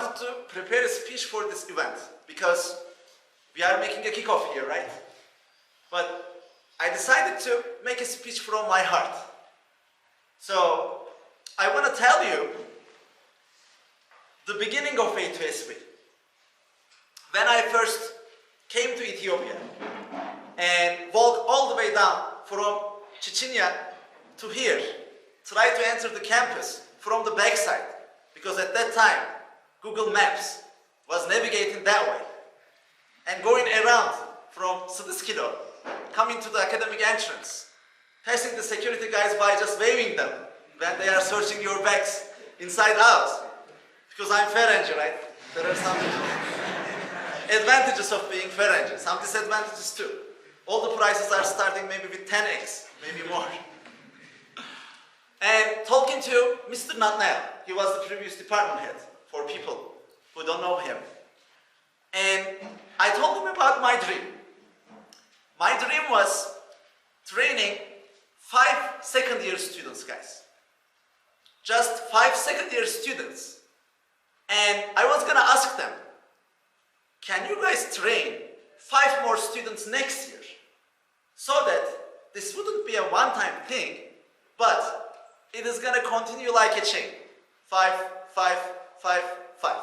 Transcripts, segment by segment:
wanted to prepare a speech for this event because we are making a kickoff here, right? But I decided to make a speech from my heart. So I want to tell you the beginning of A2SV. When I first came to Ethiopia and walked all the way down from Chechnya to here, tried to enter the campus from the backside, because at that time Google Maps was navigating that way, and going around from Sıdıskilo, coming to the academic entrance, passing the security guys by just waving them when they are searching your bags inside out. Because I'm Ferenci, right? There are some advantages of being Ferenci, some disadvantages too. All the prices are starting maybe with 10x, maybe more. And talking to Mr. Natnael, he was the previous department head, for people who don't know him. And I told him about my dream. My dream was training 5 second-year students, guys. Just 5 second-year students. And I was gonna ask them, can you guys train 5 more students next year? So that this wouldn't be a one-time thing, but it is gonna continue like a chain. 5, 5, 5, 5.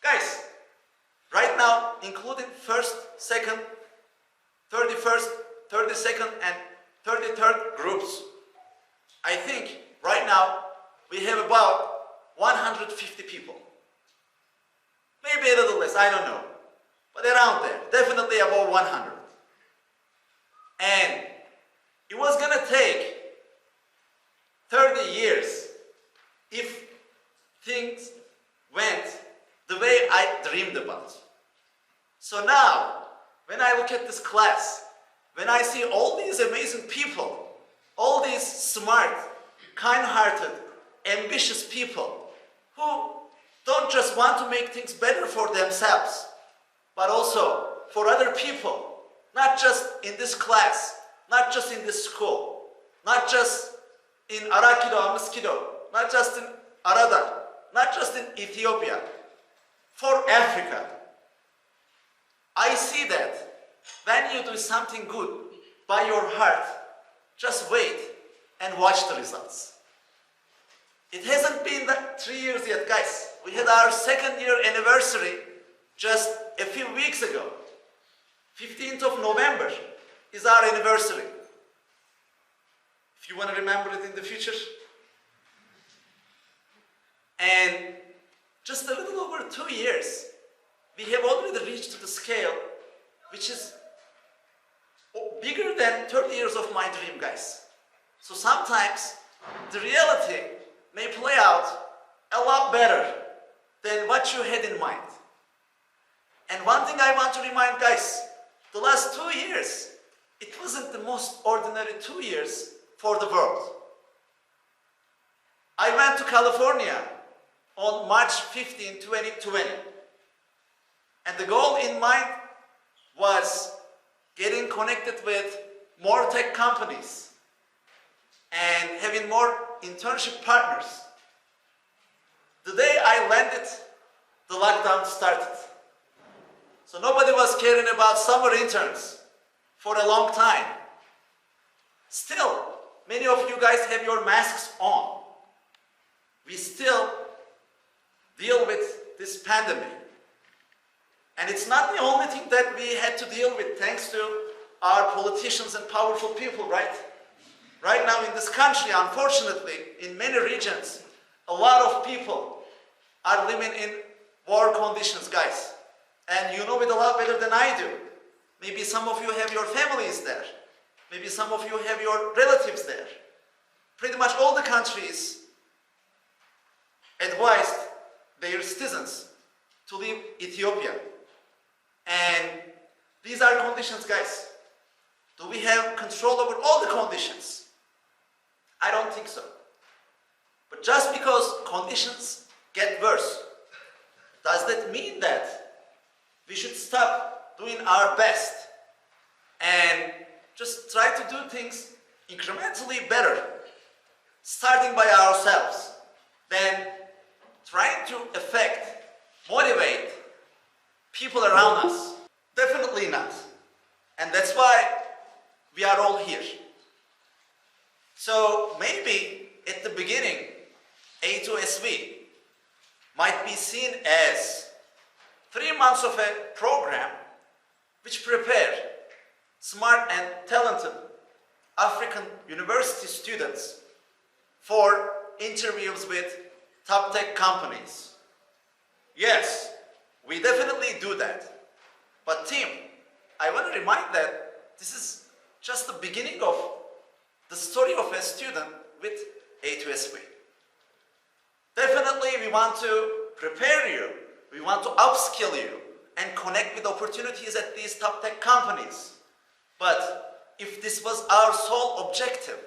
Guys, right now, including 1st, 2nd, 31st, 32nd, and 33rd groups, I think right now we have about 150 people. Maybe a little less, I don't know. But around there, definitely above 100. And it was gonna take 30 years if things went the way I dreamed about. So now, when I look at this class, when I see all these amazing people, all these smart, kind-hearted, ambitious people who don't just want to make things better for themselves, but also for other people, not just in this class, not just in this school, not just in Arakido, Amiskido, not just in Arada, not just in Ethiopia, for Africa. I see that when you do something good by your heart, just wait and watch the results. It hasn't been that 3 years yet, guys. We had our 2nd year anniversary just a few weeks ago. 15th of November is our anniversary. If you want to remember it in the future. And just a little over 2 years, we have already reached to the scale which is bigger than 30 years of my dream, guys. So sometimes the reality may play out a lot better than what you had in mind. And one thing I want to remind guys, the last 2 years, it wasn't the most ordinary 2 years for the world. I went to California on March 15, 2020. And the goal in mind was getting connected with more tech companies and having more internship partners. The day I landed, the lockdown started. So nobody was caring about summer interns for a long time. Still, many of you guys have your masks on. We still deal with this pandemic. And it's not the only thing that we had to deal with thanks to our politicians and powerful people, right? Right now in this country, unfortunately, in many regions, a lot of people are living in war conditions, guys. And you know it a lot better than I do. Maybe some of you have your families there. Maybe some of you have your relatives there. Pretty much all the countries advised their citizens to leave Ethiopia. And these are conditions, guys. Do we have control over all the conditions? I don't think so. But just because conditions get worse, does that mean that we should stop doing our best and just try to do things incrementally better, starting by ourselves, then trying to affect, motivate people around us? Definitely not. And that's why we are all here. So maybe at the beginning, A2SV might be seen as 3 months of a program which prepare smart and talented African university students for interviews with top tech companies. Yes, we definitely do that. But team, I want to remind that this is just the beginning of the story of a student with A2SV. Definitely we want to prepare you, we want to upskill you and connect with opportunities at these top tech companies. But if this was our sole objective,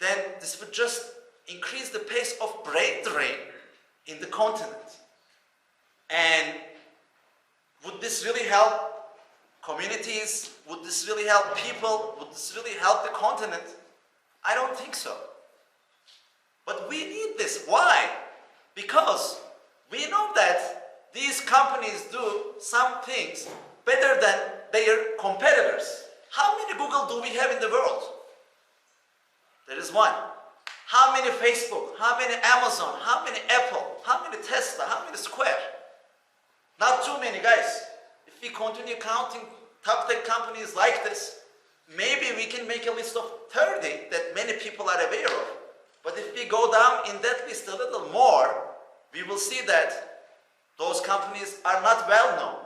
then this would just increase the pace of brain drain in the continent. And would this really help communities? Would this really help people? Would this really help the continent? I don't think so. But we need this. Why? Because we know that these companies do some things better than their competitors. How many Google do we have in the world? There is one. How many Facebook? How many Amazon? How many Apple? How many Tesla? How many Square? Not too many, guys. If we continue counting top tech companies like this, maybe we can make a list of 30 that many people are aware of. But if we go down in that list a little more, we will see that those companies are not well known.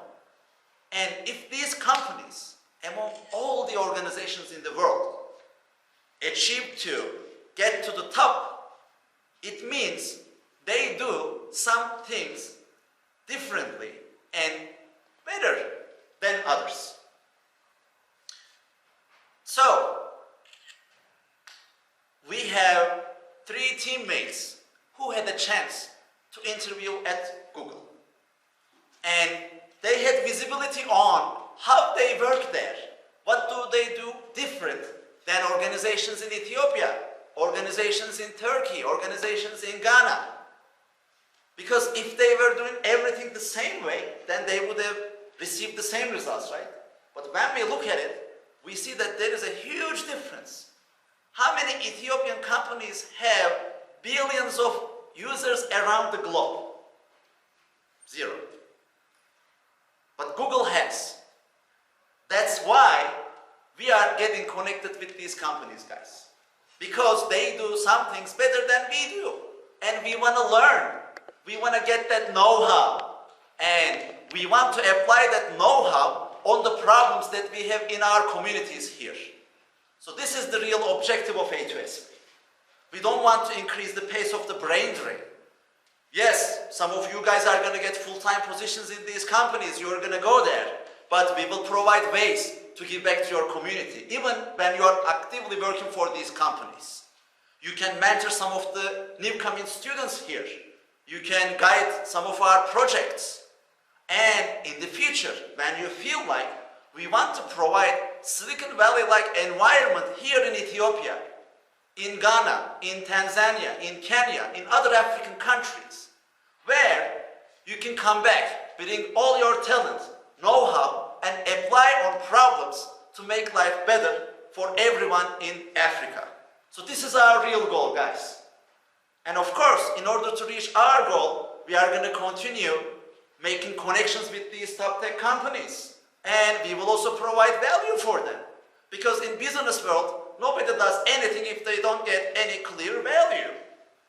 And if these companies, among all the organizations in the world, achieve to get to the top, it means they do some things differently and better than others. So, we have 3 teammates who had a chance to interview at Google. And they had visibility on how they work there. What do they do different than organizations in Ethiopia, organizations in Turkey, organizations in Ghana? Because if they were doing everything the same way, then they would have received the same results, right? But when we look at it, we see that there is a huge difference. How many Ethiopian companies have billions of users around the globe? 0. But Google has. That's why we are getting connected with these companies, guys. Because they do some things better than we do. And we want to learn. We want to get that know-how. And we want to apply that know-how on the problems that we have in our communities here. So this is the real objective of A2SV. We don't want to increase the pace of the brain drain. Yes, some of you guys are going to get full-time positions in these companies. You're going to go there. But we will provide ways to give back to your community, even when you are actively working for these companies. You can mentor some of the new-coming students here. You can guide some of our projects. And in the future, when you feel like we want to provide Silicon Valley-like environment here in Ethiopia, in Ghana, in Tanzania, in Kenya, in other African countries, where you can come back, bring all your talent, know-how, and apply on problems to make life better for everyone in Africa. So this is our real goal, guys. And of course, in order to reach our goal, we are going to continue making connections with these top tech companies. And we will also provide value for them. Because in business world, nobody does anything if they don't get any clear value.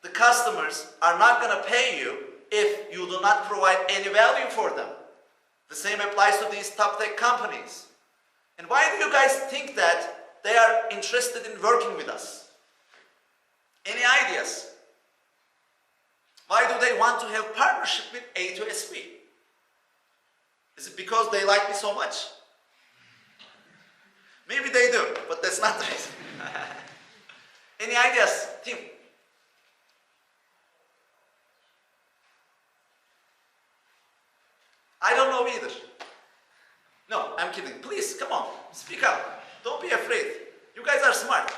The customers are not going to pay you if you do not provide any value for them. The same applies to these top tech companies. And why do you guys think that they are interested in working with us? Any ideas? Why do they want to have partnership with A2SV? Is it because they like me so much? Maybe they do, but that's not the reason. Any ideas, team? I don't know either. No, I'm kidding. Please, come on, speak up. Don't be afraid. You guys are smart.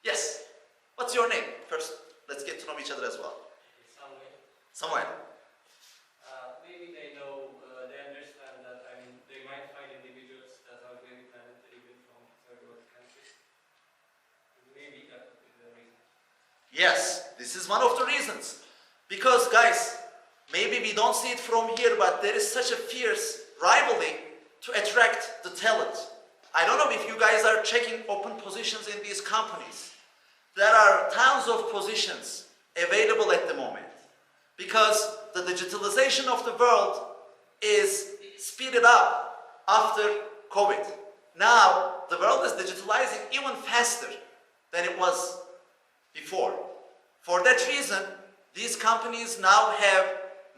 Yes. What's your name first? This is one of the reasons. Because guys, maybe we don't see it from here, but there is such a fierce rivalry to attract the talent. I don't know if you guys are checking open positions in these companies. There are tons of positions available at the moment because the digitalization of the world is speeded up after COVID. Now, the world is digitalizing even faster than it was before. For that reason, these companies now have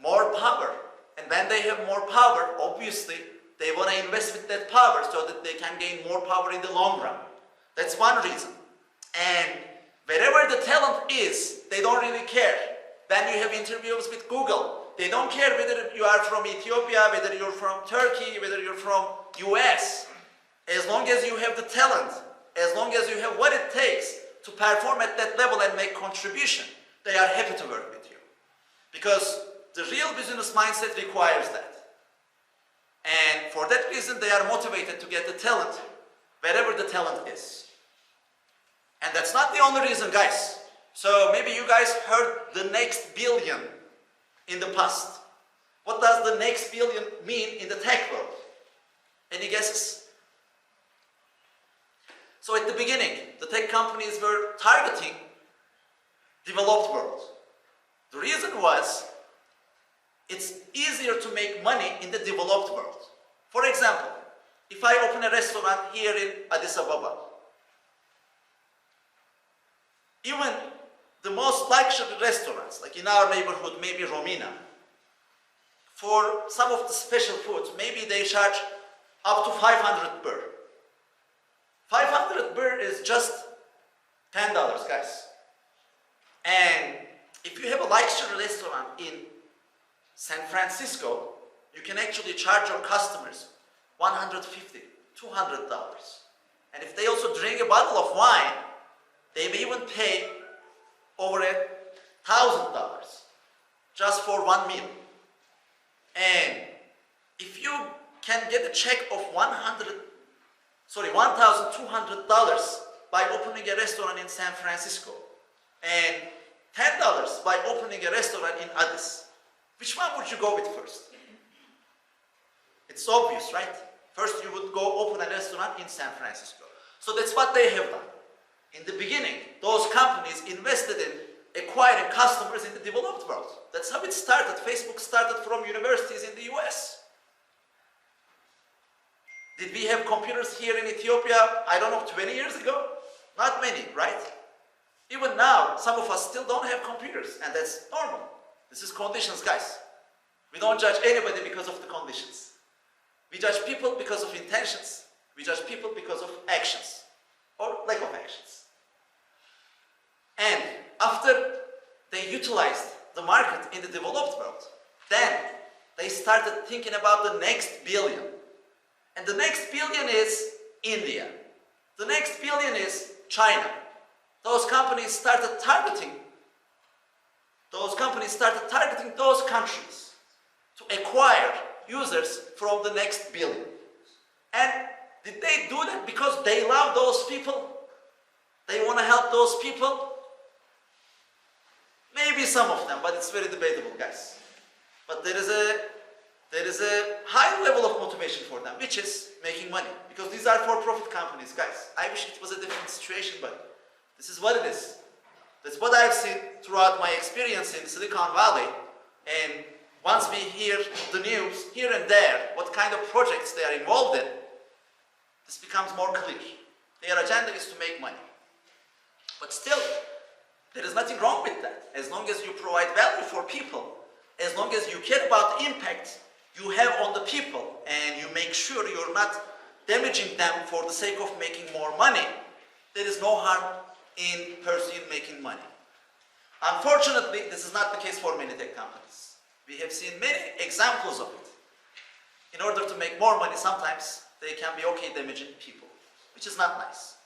more power. And when they have more power, obviously, they want to invest with that power so that they can gain more power in the long run. That's one reason. And wherever the talent is, they don't really care. When you have interviews with Google, they don't care whether you are from Ethiopia, whether you're from Turkey, whether you're from US. As long as you have the talent, as long as you have what it takes to perform at that level and make contribution, they are happy to work with you. Because the real business mindset requires that. And for that reason, they are motivated to get the talent wherever the talent is. And that's not the only reason, guys. So maybe you guys heard the next billion in the past. What does the next billion mean in the tech world? Any guesses? So at the beginning, the tech companies were targeting developed world. The reason was, it's easier to make money in the developed world. For example, if I open a restaurant here in Addis Ababa, even the most luxury restaurants, like in our neighborhood, maybe Romina, for some of the special foods, maybe they charge up to 500 birr. 500 birr is just $10, guys. And if you have a luxury restaurant in San Francisco, you can actually charge your customers $150, $200. And if they also drink a bottle of wine, they may even pay over $1,000 just for one meal. And if you can get a check of $1,200 by opening a restaurant in San Francisco and $10 by opening a restaurant in Addis, which one would you go with first? It's obvious, right? First you would go open a restaurant in San Francisco. So that's what they have done. In the beginning, those companies invested in acquiring customers in the developed world. That's how it started. Facebook started from universities in the US. Did we have computers here in Ethiopia, I don't know, 20 years ago? Not many, right? Even now, some of us still don't have computers, and that's normal. This is conditions, guys. We don't judge anybody because of the conditions. We judge people because of intentions. We judge people because of actions, or lack of actions. And after they utilized the market in the developed world, then they started thinking about the next billion. And the next billion is India. The next billion is China. Those companies started targeting those countries to acquire users from the next billion. And did they do that because they love those people? They want to help those people? Maybe some of them, but it's very debatable, guys. But there is a high level of motivation for them, which is making money. Because these are for-profit companies, guys. I wish it was a different situation, but this is what it is. That's what I've seen throughout my experience in Silicon Valley. And once we hear the news here and there, what kind of projects they are involved in, this becomes more clear. Their agenda is to make money. But still, there is nothing wrong with that. As long as you provide value for people, as long as you care about the impact you have on the people, and you make sure you're not damaging them for the sake of making more money, there is no harm in pursuing making money. Unfortunately, this is not the case for many tech companies. We have seen many examples of it. In order to make more money, sometimes they can be okay damaging people, which is not nice.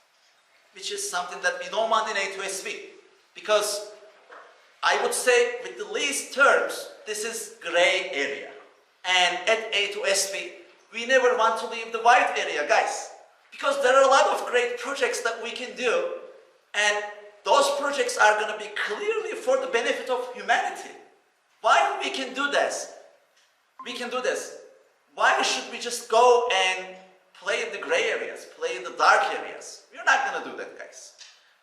Which is something that we don't want in A2SV. Because I would say, with the least terms, this is gray area. And at A2SV, we never want to leave the white area, guys. Because there are a lot of great projects that we can do, and those projects are going to be clearly for the benefit of humanity. Why we can do this? We can do this. Why should we just go and play in the gray areas, play in the dark areas? We're not going to do that, guys.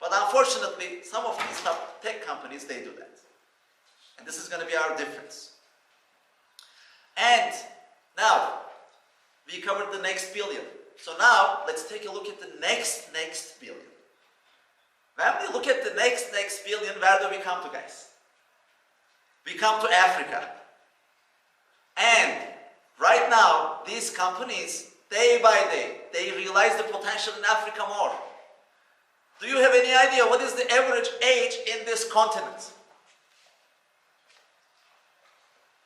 But unfortunately, some of these top tech companies, they do that. And this is going to be our difference. And now, we covered the next billion. So now, let's take a look at the next billion. When we look at the next billion, where do we come to, guys? We come to Africa. And right now, these companies, day by day, they realize the potential in Africa more. Do you have any idea what is the average age in this continent?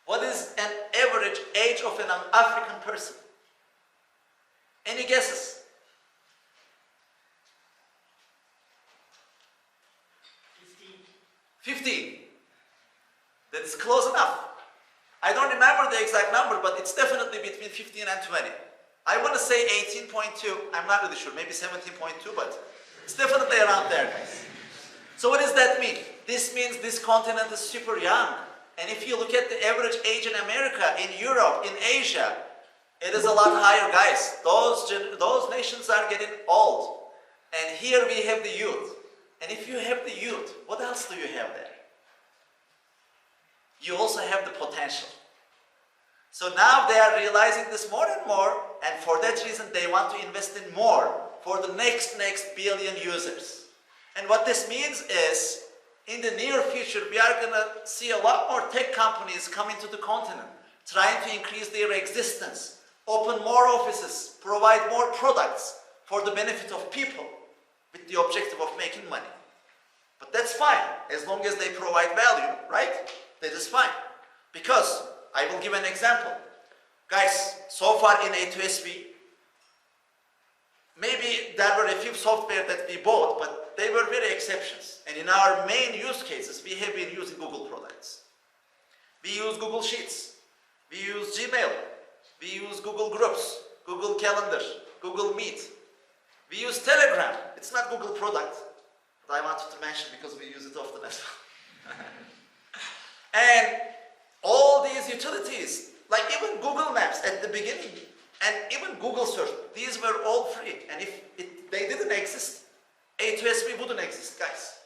What is an average age of an African person? Any guesses? 15. That's close enough. I don't remember the exact number, but it's definitely between 15 and 20. I want to say 18.2. I'm not really sure. Maybe 17.2, but it's definitely around there, guys. So what does that mean? This means this continent is super young. And if you look at the average age in America, in Europe, in Asia, it is a lot higher, guys. Those nations are getting old. And here we have the youth. And if you have the youth, what else do you have there? You also have the potential. So now they are realizing this more and more, and for that reason they want to invest in more for the next billion users. And what this means is, in the near future, we are going to see a lot more tech companies coming to the continent, trying to increase their existence, open more offices, provide more products for the benefit of people, with the objective of making money. But that's fine, as long as they provide value, right? That is fine. Because, I will give an example. Guys, so far in A2SV, maybe there were a few software that we bought, but they were very exceptions. And in our main use cases, we have been using Google products. We use Google Sheets. We use Gmail. We use Google Groups, Google Calendar, Google Meet. We use Telegram. It's not Google product, but I wanted to mention because we use it often as well. And all these utilities, like even Google Maps at the beginning, and even Google Search, these were all free. And if they didn't exist, A2SV wouldn't exist, guys.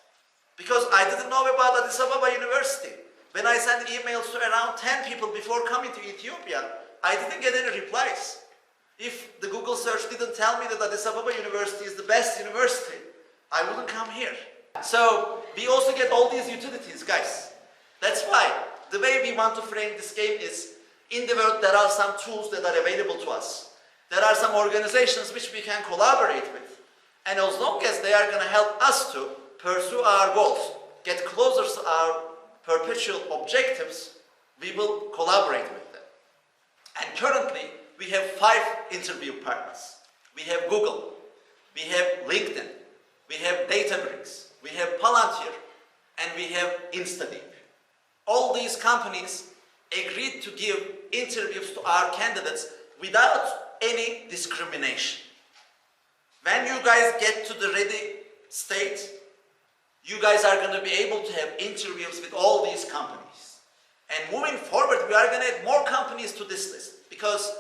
Because I didn't know about Addis Ababa University. When I sent emails to around 10 people before coming to Ethiopia, I didn't get any replies. If the Google search didn't tell me that Addis Ababa University is the best university, I wouldn't come here. So we also get all these utilities, guys. That's why the way we want to frame this game is, in the world there are some tools that are available to us. There are some organizations which we can collaborate with. And as long as they are going to help us to pursue our goals, get closer to our perpetual objectives, we will collaborate with them. And currently, we have 5 interview partners. We have Google, we have LinkedIn, we have Databricks, we have Palantir, and we have InstaDeep. All these companies agreed to give interviews to our candidates without any discrimination. When you guys get to the ready state, you guys are going to be able to have interviews with all these companies. And moving forward, we are going to add more companies to this list, because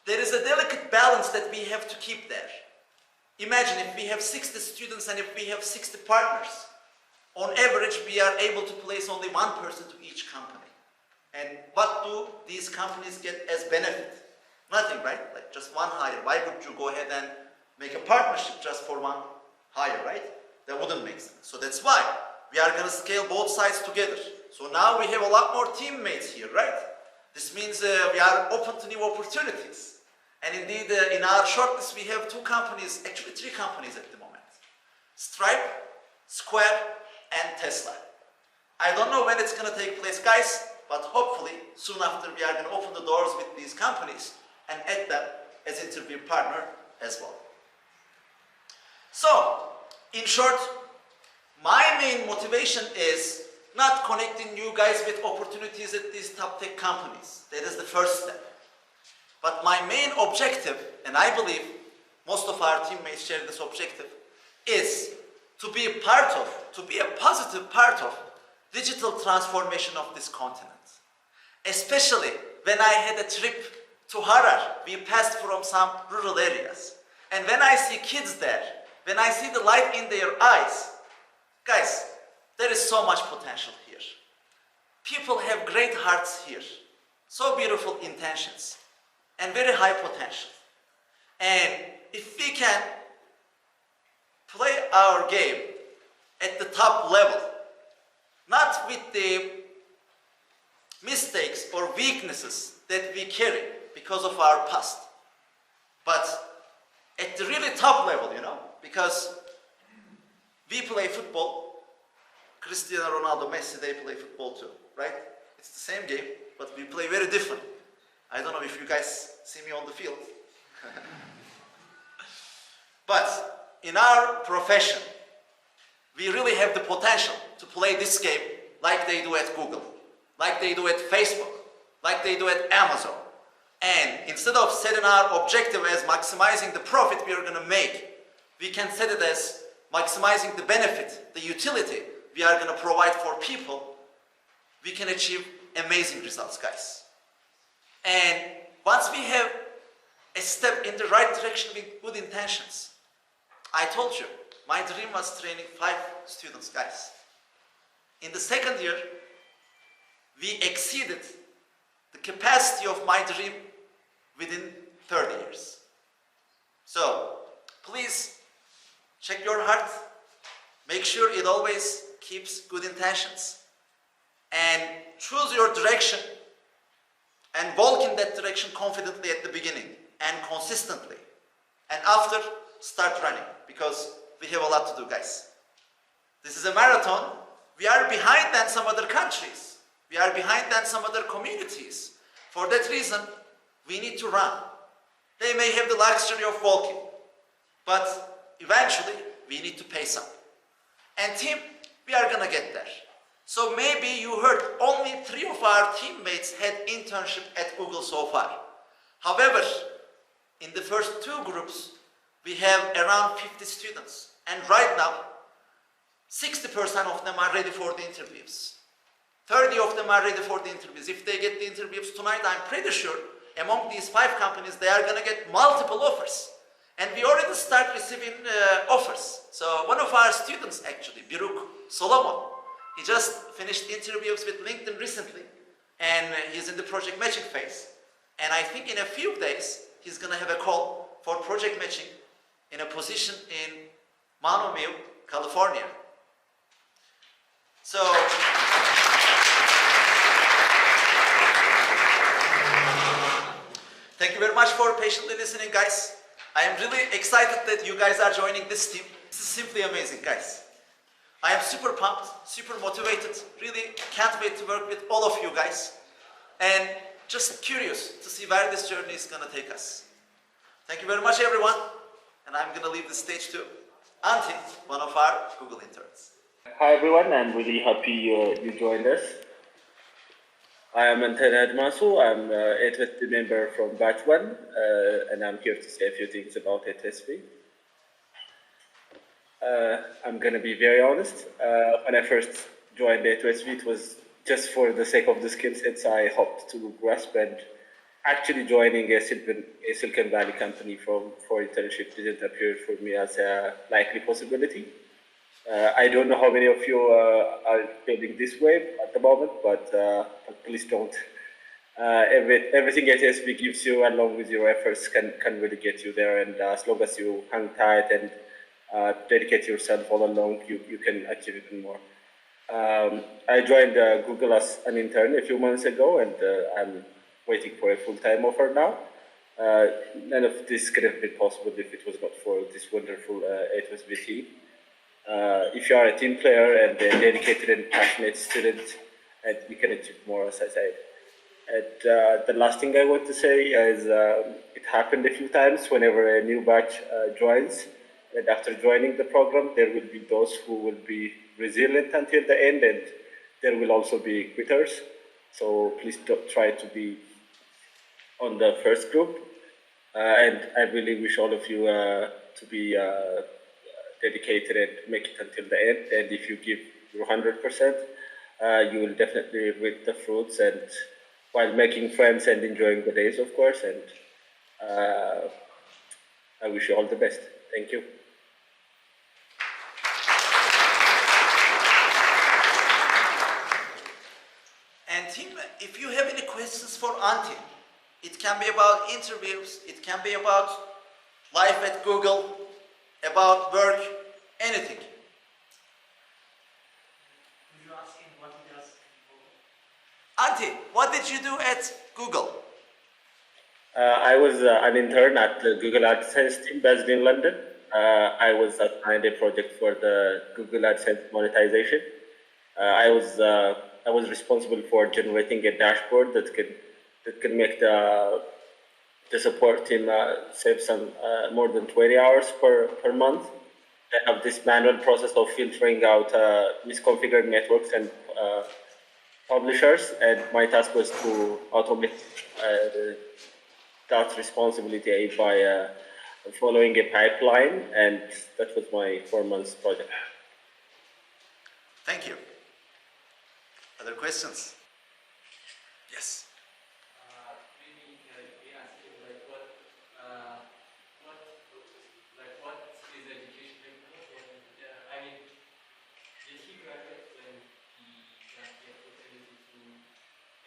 there is a delicate balance that we have to keep there. Imagine if we have 60 students and if we have 60 partners. On average, we are able to place only one person to each company. And what do these companies get as benefit? Nothing, right? Like just one hire. Why would you go ahead and make a partnership just for one hire, right? That wouldn't make sense. So that's why we are going to scale both sides together. So now we have a lot more teammates here, right? This means we are open to new opportunities. And indeed, in our shortlist, we have 2 companies, actually 3 companies at the moment. Stripe, Square, and Tesla. I don't know when it's going to take place, guys, but hopefully soon after we are going to open the doors with these companies and add them as interview partner as well. So, in short, my main motivation is not connecting you guys with opportunities at these top tech companies. That is the first step. But my main objective, and I believe most of our teammates share this objective, is to be a part of, to be a positive part of digital transformation of this continent. Especially when I had a trip to Harar, we passed from some rural areas. And when I see kids there, when I see the light in their eyes, guys, there is so much potential here. People have great hearts here, so beautiful intentions, and very high potential. And if we can play our game at the top level, not with the mistakes or weaknesses that we carry because of our past, but at the really top level, you know, because we play football, Cristiano Ronaldo, Messi, they play football too, right? It's the same game, but we play very different. I don't know if you guys see me on the field. But in our profession, we really have the potential to play this game like they do at Google, like they do at Facebook, like they do at Amazon. And instead of setting our objective as maximizing the profit we are going to make, we can set it as maximizing the benefit, the utility we are going to provide for people. We can achieve amazing results, guys. And once we have a step in the right direction with good intentions, I told you, my dream was training 5 students, guys. In the second year, we exceeded the capacity of my dream within 30 years. So, please check your heart, make sure it always keeps good intentions, and choose your direction and walk in that direction confidently at the beginning and consistently. And after, start running, because we have a lot to do, guys. This is a marathon. We are behind than some other countries. We are behind than some other communities. For that reason, we need to run. They may have the luxury of walking, but eventually we need to pace up. And team, we are gonna get there. So maybe you heard only 3 of our teammates had internship at Google so far. However, in the first 2 groups, we have around 50 students. And right now, 60% of them are ready for the interviews. 30 of them are ready for the interviews. If they get the interviews tonight, I'm pretty sure among these 5 companies, they are gonna get multiple offers. And we already start receiving offers. So one of our students actually, Biruk Solomon, he just finished interviews with LinkedIn recently, and he's in the project matching phase. And I think in a few days, he's gonna have a call for project matching in a position in Mano View, California. So, thank you very much for patiently listening, guys. I am really excited that you guys are joining this team. This is simply amazing, guys. I am super pumped, super motivated. Really can't wait to work with all of you guys. And just curious to see where this journey is going to take us. Thank you very much, everyone. And I'm going to leave the stage to Antti, one of our Google interns. Hi, everyone. I'm really happy you joined us. I am Antenna Admasu. I'm an A2SV member from Batch 1, and I'm here to say a few things about A2SV. I'm going to be very honest. When I first joined A2SV, it was just for the sake of the skill sets I hoped to grasp, and actually joining a Silicon Valley company for internship didn't appear for me as a likely possibility. I don't know how many of you are feeling this way at the moment, but please don't. Everything A2SV gives you, along with your efforts, can really get you there. And as long as you hang tight and dedicate yourself all along, you can achieve even more. I joined Google as an intern a few months ago, and I'm waiting for a full-time offer now. None of this could have been possible if it was not for this wonderful A2SV team. If you are a team player and a dedicated and passionate student, and you can achieve more, as I said. And the last thing I want to say is it happened a few times whenever a new batch joins, and after joining the program, there will be those who will be resilient until the end, and there will also be quitters. So please don't try to be on the first group. And I really wish all of you to be dedicated and make it until the end. And if you give your 100%, You will definitely reap the fruits, and while making friends and enjoying the days, of course. And I wish you all the best. Thank you. And team, if you have any questions for Antti, it can be about interviews, it can be about life at Google, about work, anything. Could you ask him what he does before? Antti, what did you do at Google? I was an intern at the Google AdSense team based in London. I was assigned a project for the Google AdSense monetization. I was responsible for generating a dashboard that can make the support team save some more than 20 hours per month. They have this manual process of filtering out misconfigured networks and publishers, and my task was to automate that responsibility by following a pipeline, and that was my 4 months project. Thank you. Other questions? Yes. Maybe we ask him what is education like? I mean, did he graduate when he got the opportunity to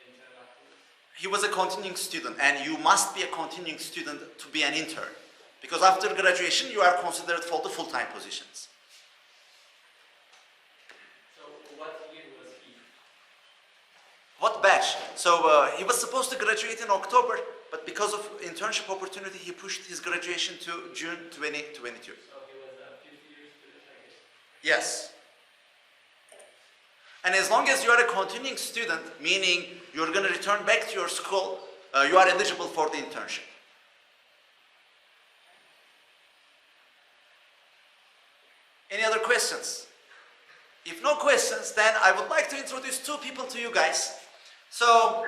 enter afterwards? He was a continuing student, and you must be a continuing student to be an intern. Because after graduation, you are considered for the full-time positions. So what year was he? What batch? So he was supposed to graduate in October, but because of internship opportunity, he pushed his graduation to June 2022. So he was a 50-year student, I guess. Yes. And as long as you are a continuing student, meaning you're going to return back to your school, you are eligible for the internship. Any other questions? If no questions, then I would like to introduce two people to you guys. So,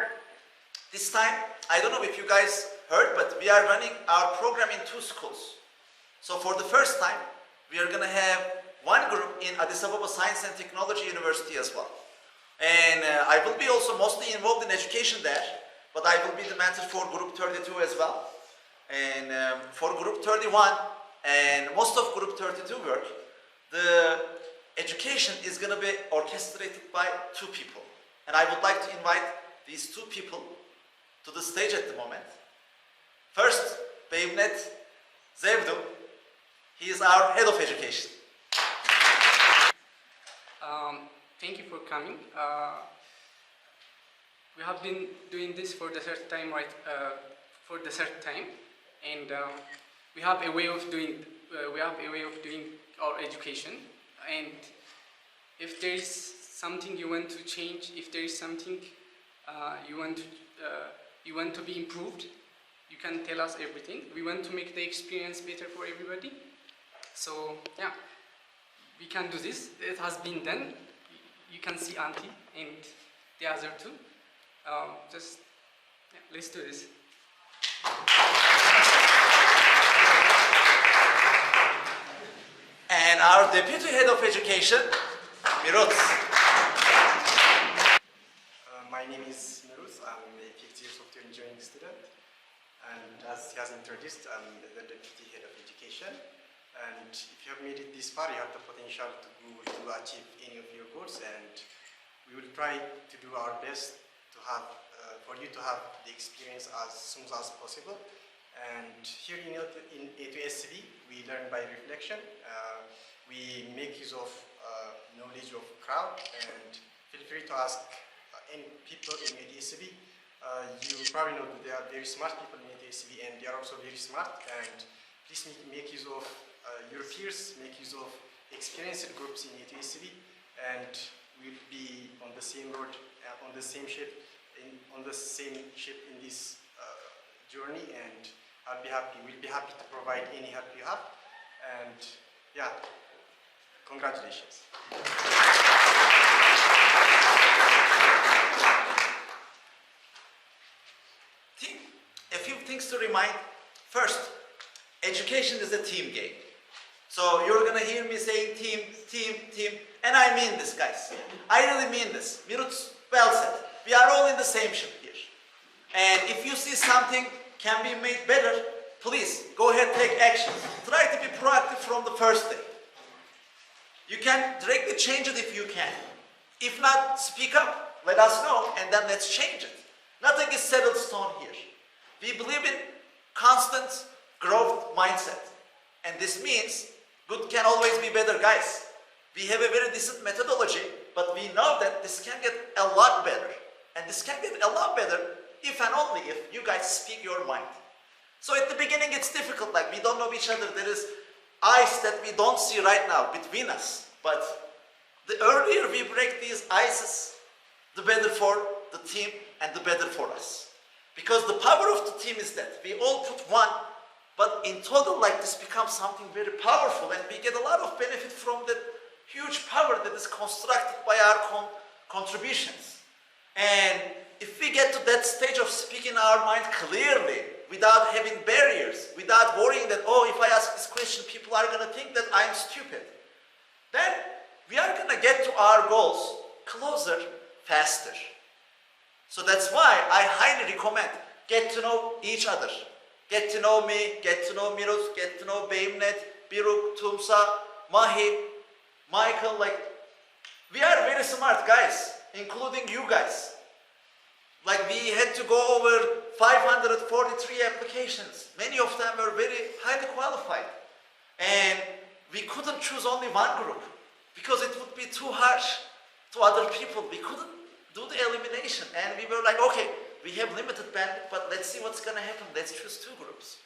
this time, I don't know if you guys heard, but we are running our program in 2 schools. So for the first time, we are going to have one group in Addis Ababa Science and Technology University as well. And I will be also mostly involved in education there, but I will be the mentor for Group 32 as well. And for Group 31 and most of Group 32 work, the education is going to be orchestrated by 2 people. And I would like to invite these 2 people to the stage at the moment. First, Beyimnet Zevdu. He is our head of education. Thank you for coming. We have been doing this for the third time, right? And we have a way of doing. Our education. And if there is something you want to change, if there is something you want to be improved, you can tell us everything. We want to make the experience better for everybody. So yeah, we can do this. It has been done. You can see Antti and the other 2. Let's do this. And our Deputy Head of Education, Mirut. My name is Mirut. I'm a 50-year software engineering student. And as he has introduced, I'm the Deputy Head of Education. And if you have made it this far, you have the potential to achieve any of your goals. And we will try to do our best to have, for you to have the experience as soon as possible. And here in A2SV, we learn by reflection. We make use of knowledge of crowd, and feel free to ask any people in A2SV. You probably know that there are very smart people in A2SV, and they are also very smart. And please make use of your peers, make use of experienced groups in A2SV, and we'll be on the same road, on the same ship in this journey. And we'll be happy to provide any help you have. And yeah, congratulations. A few things to remind. First, education is a team game. So you're gonna hear me saying team, team, team, and I mean this, guys. I really mean this. Mirut well said. We are all in the same ship here. And if you see something can be made better, please go ahead, take action. Try to be proactive from the first day. You can directly change it if you can. If not, speak up, let us know, and then let's change it. Nothing is settled stone here. We believe in constant growth mindset. And this means good can always be better, guys. We have a very decent methodology, but we know that this can get a lot better. And this can get a lot better if and only if you guys speak your mind. So at the beginning it's difficult, like we don't know each other. There is ice that we don't see right now between us. But the earlier we break these ices, the better for the team and the better for us. Because the power of the team is that we all put one, but in total like this becomes something very powerful, and we get a lot of benefit from that huge power that is constructed by our contributions. And if we get to that stage of speaking our mind clearly, without having barriers, without worrying that, oh, if I ask this question, people are going to think that I'm stupid, then we are going to get to our goals closer, faster. So that's why I highly recommend get to know each other. Get to know me, get to know Mirut, get to know Beimnet, Biruk, Tumsa, Mahi, Michael. Like, we are very smart guys, including you guys. Like, we had to go over 543 applications. Many of them were very highly qualified. And we couldn't choose only one group because it would be too harsh to other people. We couldn't do the elimination. And we were like, okay, we have limited bandwidth, but let's see what's going to happen. Let's choose two groups.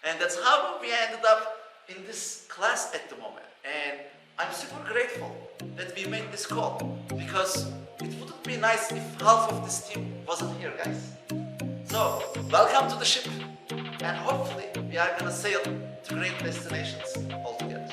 And that's how we ended up in this class at the moment. And I'm super grateful that we made this call, because it wouldn't be nice if half of this team wasn't here, guys. So, welcome to the ship, and hopefully we are gonna sail to great destinations all together.